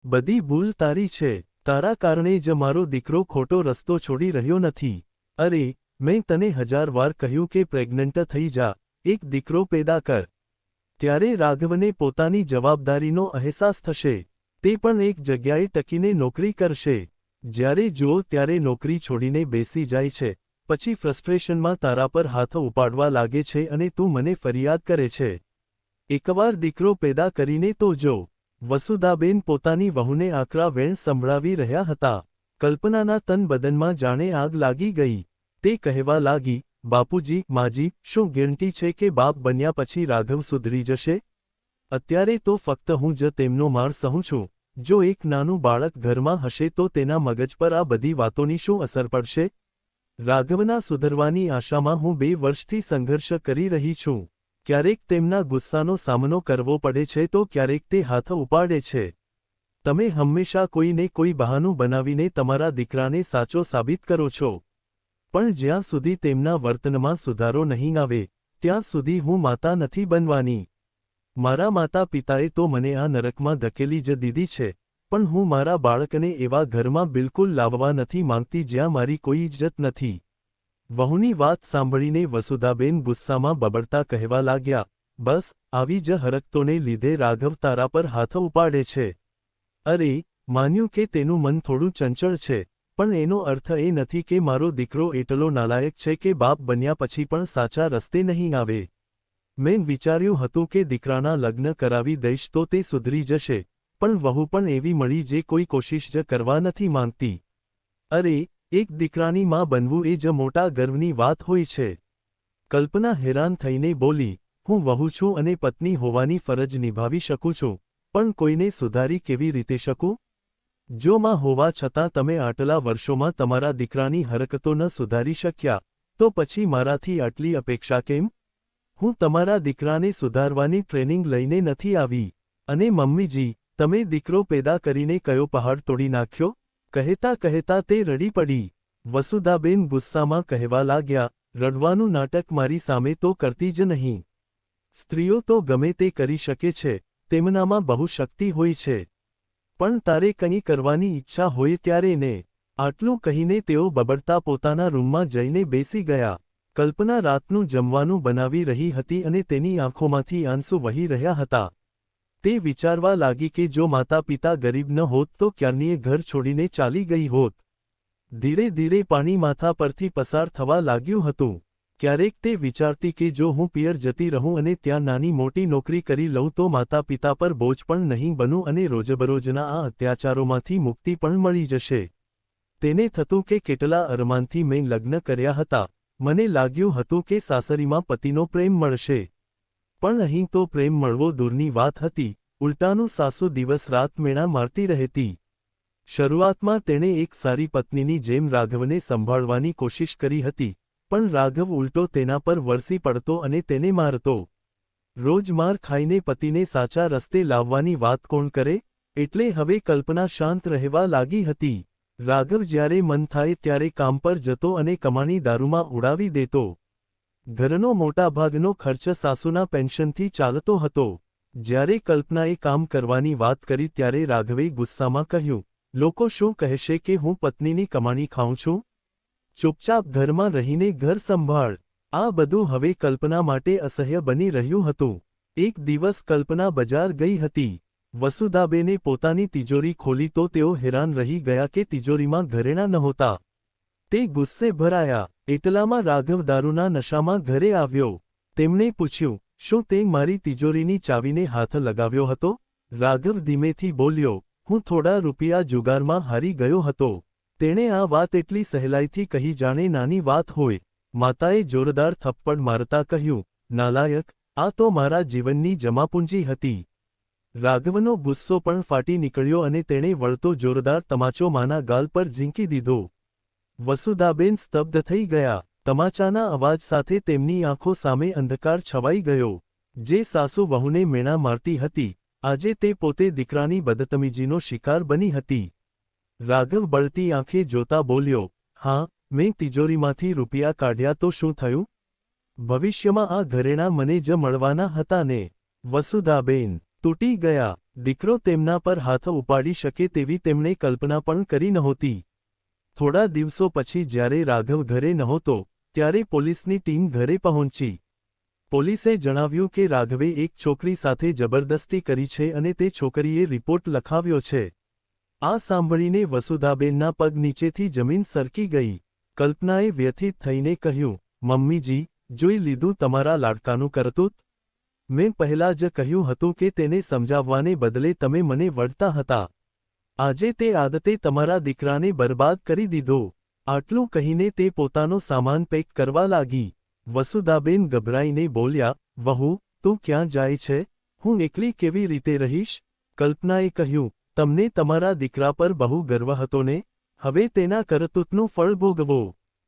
બધી ભૂલ તારી છે, તારા કારણે જ મારો દીકરો ખોટો રસ્તો છોડી રહ્યો નથી. અરે, મેં તને 1000 વાર કહ્યું કે પ્રેગ્નન્ટ થઈ જા, એક દીકરો પેદા કર. ત્યારે રાઘવને પોતાની જવાબદારીનો અહેસાસ થશે. તે પણ એક જગ્યાએ ટકીને નોકરી કરશે. જ્યારે જુઓ ત્યારે નોકરી છોડીને બેસી જાય છે, પછી ફ્રસ્ટ્રેશનમાં તારા પર હાથ ઉપાડવા લાગે છે અને તું મને ફરિયાદ કરે છે. એકવાર દીકરો પેદા કરીને તો જો. વસુધાબેન પોતાની વહુને આકરા વેણ સંભળાવી રહ્યા હતા. કલ્પનાના તન બદનમાં જાણે આગ લાગી ગઈ. તે કહેવા લાગી, બાપુજી, માજી, શું ગેરંટી છે કે બાપ બન્યા પછી રાઘવ સુધરી જશે? અત્યારે તો ફક્ત હું જ તેમનો માર સહું છું. જો એક નાનું બાળક ઘરમાં હશે તો તેના મગજ પર આ બધી વાતોની શું અસર પડશે? રાઘવના સુધરવાની આશામાં હું 2 વર્ષથી સંઘર્ષ કરી રહી છું. ક્યારેક તેમના ગુસ્સાનો સામનો કરવો પડે છે તો ક્યારેક તે હાથ ઉપાડે છે. તમે હંમેશા કોઈને કોઈ બહાનું બનાવીને તમારા દીકરાને સાચો સાબિત કરો છો. પણ જ્યાં સુધી તેમના વર્તનમાં સુધારો નહીં આવે, ત્યાં સુધી હું માતા નથી બનવાની. મારા માતા પિતાએ તો મને આ નરકમાં ધકેલી જ દીધી છે, પણ હું મારા બાળકને એવા ઘરમાં બિલકુલ લાવવા નથી માંગતી જ્યાં મારી કોઈ ઇજ્જત નથી. વહુની વાત સાંભળીને વસુધાબેન ગુસ્સામાં બબડતા કહેવા લાગ્યા, બસ, આવી જ હરકતોને લીધે રાઘવ તારા પર હાથ ઉપાડે છે. અરે, માન્યું કે તેનું મન થોડું ચંચળ છે, પણ એનો અર્થ એ નથી કે મારો દીકરો એટલો નાલાયક છે કે બાપ બન્યા પછી પણ સાચા રસ્તે નહીં આવે. મેં વિચાર્યું હતું કે દીકરાના લગ્ન કરાવી દઈશ તો તે સુધરી જશે, પણ વહુ પણ એવી મળી જે કોઈ કોશિશ જ કરવા નથી માંગતી. અરે, એક દીકરાની માં બનવું એ જ મોટા ગર્વની વાત હોય છે. કલ્પના હેરાન થઈને બોલી, હું વહુ છું અને પત્ની હોવાની ફરજ નિભાવી શકું છું, પણ કોઈને સુધારી કેવી રીતે શકું? જો માં હોવા છતાં તમે આટલા વર્ષોમાં તમારા દીકરાની હરકતો ન સુધારી શક્યા, તો પછી મારાથી આટલી અપેક્ષા કેમ? હું તમારા દીકરાને સુધારવાની ટ્રેનિંગ લઈને નથી આવી. અને મમ્મીજી, તમે દીકરો પેદા કરીને કયો પહાડ તોડી નાખ્યો? કહેતા કહેતા તે રડી પડી. વસુધાબેન ગુસ્સામાં કહેવા લાગ્યા, રડવાનું નાટક મારી સામે તો કરતી જ નહીં. સ્ત્રીઓ તો ગમે તે કરી શકે છે, તેમનામાં બહુ શક્તિ હોય છે. પણ તારે કંઈ કરવાની ઈચ્છા હોય ત્યારે ને. આટલું કહીને તેઓ બબડતા પોતાના રૂમમાં જઈને બેસી ગયા. કલ્પના રાતનું જમવાનું બનાવી રહી હતી અને તેની આંખોમાંથી આંસુ વહી રહ્યા હતા. તે વિચારવા લાગી કે જો માતા પિતા ગરીબ ન હોત તો ક્યારનીએ ઘર છોડીને ચાલી ગઈ હોત. ધીરે ધીરે પાણી માથા પરથી પસાર થવા લાગ્યું હતું. ક્યારેક તે વિચારતી કે જો હું પિયર જતી રહું અને ત્યાં નાની મોટી નોકરી કરી લઉં તો માતા પિતા પર બોજ પણ નહીં બનું અને રોજબરોજના આ અત્યાચારોમાંથી મુક્તિ પણ મળી જશે. તેને થતું કે કેટલા અરમાનથી મેં લગ્ન કર્યા હતા. મને લાગ્યું હતું કે સાસરીમાં પતિનો પ્રેમ મળશે. પણ અહીં તો પ્રેમ મળવો દૂરની વાત હતી, ઉલટાનું સાસુ દિવસ રાત મેણા મારતી રહેતી. શરૂઆતમાં તેણે એક સારી પત્નીની જેમ રાઘવને સંભાળવાની કોશિશ કરી હતી, પણ રાઘવ ઉલટો તેના પર વરસી પડતો અને તેને મારતો. રોજ માર ખાઈને પતિને સાચા રસ્તે લાવવાની વાત કોણ કરે? એટલે હવે કલ્પના શાંત રહેવા લાગી હતી. રાઘવ જ્યારે મન થાય ત્યારે કામ પર જતો અને કમાણી દારૂમાં ઉડાવી દેતો. ઘરનો મોટાભાગનો ખર્ચ સાસુના પેન્શનથી ચાલતો હતો. જ્યારે કલ્પનાએ કામ કરવાની વાત કરી ત્યારે રાઘવે ગુસ્સામાં કહ્યું, લોકો શું કહેશે કે હું પત્નીની કમાણી ખાઉં છું? ચૂપચાપ ઘરમાં રહીને ઘર સંભાળ. આ બધું હવે કલ્પના માટે અસહ્ય બની રહ્યું હતું. એક દિવસ કલ્પના બજાર ગઈ હતી. વસુધાબેને પોતાની તિજોરી ખોલી તો તેઓ હેરાન રહી ગયા કે તિજોરીમાં ઘરેણાં નહોતા. તે ગુસ્સે ભરાયા. એટલામાં રાઘવ દારૂના નશામાં ઘરે આવ્યો. તેમણે પૂછ્યું, શું તે મારી તિજોરીની ચાવીને હાથ લગાવ્યો હતો? રાઘવ ધીમેથી બોલ્યો, હું થોડા રૂપિયા જુગારમાં હારી ગયો હતો. તેણે આ વાત એટલી સહેલાઈથી કહી જાણે નાની વાત હોય. માતાએ જોરદાર થપ્પડ મારતા કહ્યું, નાલાયક, આ તો મારા જીવનની જમાપૂંજી હતી. રાઘવનો ગુસ્સો પણ ફાટી નીકળ્યો અને તેણે વળતો જોરદાર તમાચો માના ગાલ પર ઝીંકી દીધો. વસુધાબેન સ્તબ્ધ થઈ ગયા. તમાચાના અવાજ સાથે તેમની આંખો સામે અંધકાર છવાઈ ગયો. જે સાસુ વહુને મેણા મારતી હતી, આજે તે પોતે દીકરાની બદતમીજીનો શિકાર બની હતી. રાઘવ બળતી આંખે જોતા બોલ્યો, હા, મેં તિજોરીમાંથી રૂપિયા કાઢ્યા તો શું થયું? ભવિષ્યમાં આ ઘરેણાં મને જ મળવાના હતા ને. વસુધાબેન, તૂટી ગયા. દીકરો તેમના પર હાથ ઉપાડી શકે તેવી તેમણે કલ્પના પણ કરી નહોતી. થોડા દિવસો પછી જ્યારે રાઘવ ઘરે નહોતો ત્યારે પોલીસની ટીમ ઘરે પહોંચી. પોલીસે જણાવ્યું કે રાઘવે એક છોકરી સાથે જબરદસ્તી કરી છે અને તે છોકરીએ રિપોર્ટ લખાવ્યો છે. આ સાંભળીને વસુધાબેનના પગ નીચેથી જમીન સરકી ગઈ. કલ્પનાએ વ્યથિત થઈને કહ્યું, મમ્મીજી, જોઈ લીધું તમારા લાડકાનું કરતૂત? મેં પહેલાં જ કહ્યું હતું કે તેને સમજાવવાને બદલે તમે મને વળતા હતા. આજે તે આદતે તમારા દીકરાને બરબાદ કરી દીધો. આટલું કહીને તે પોતાનો સામાન પેક કરવા લાગી. વસુધાબેન ગભરાઈને બોલ્યા, વહુ, તું ક્યાં જાય છે? હું એકલી કેવી રીતે રહીશ? કલ્પનાએ કહ્યું, તમને તમારા દીકરા પર બહુ ગર્વ હતો ને? હવે તેના કરતૂતનું ફળ ભોગવો.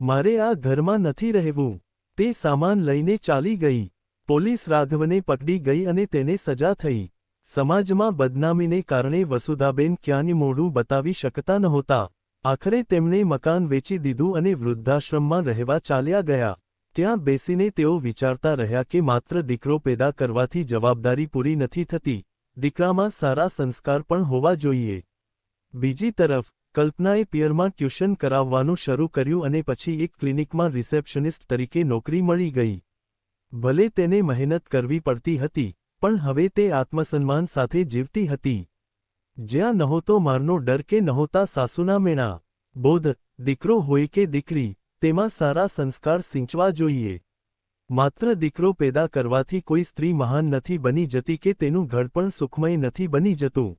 મારે આ ઘરમાં નથી રહેવું. તે સામાન લઈને ચાલી ગઈ. પોલીસ રાઘવને પકડી ગઈ અને તેને સજા થઈ. સમાજમાં બદનામીને કારણે વસુધાબેન ક્યાંય મોઢું બતાવી શકતા નહોતા. આખરે તેમણે મકાન વેચી દીધું અને વૃદ્ધાશ્રમમાં રહેવા ચાલ્યા ગયા. ત્યાં બેસીને તેઓ વિચારતા રહ્યા કે માત્ર દીકરો પેદા કરવાથી જવાબદારી પૂરી નથી થતી, દીકરામાં સારા સંસ્કાર પણ હોવા જોઈએ. બીજી તરફ કલ્પનાએ પિયરમાં ટ્યુશન કરાવવાનું શરૂ કર્યું અને પછી એક ક્લિનિકમાં રિસેપ્શનિસ્ટ તરીકે નોકરી મળી ગઈ. ભલે તેને મહેનત કરવી પડતી હતી, પણ હવે તે આત્મસન્માન સાથે જીવતી હતી. જ્યાં નહોતો મારનો ડર કે નહોતા સાસુના મેણા. બોધ, દીકરો હોય કે દીકરી, તેમાં સારા સંસ્કાર સિંચવા જોઈએ. માત્ર દીકરો પેદા કરવાથી કોઈ સ્ત્રી મહાન નથી બની જતી કે તેનું ઘડપણ સુખમય નથી બની જતું.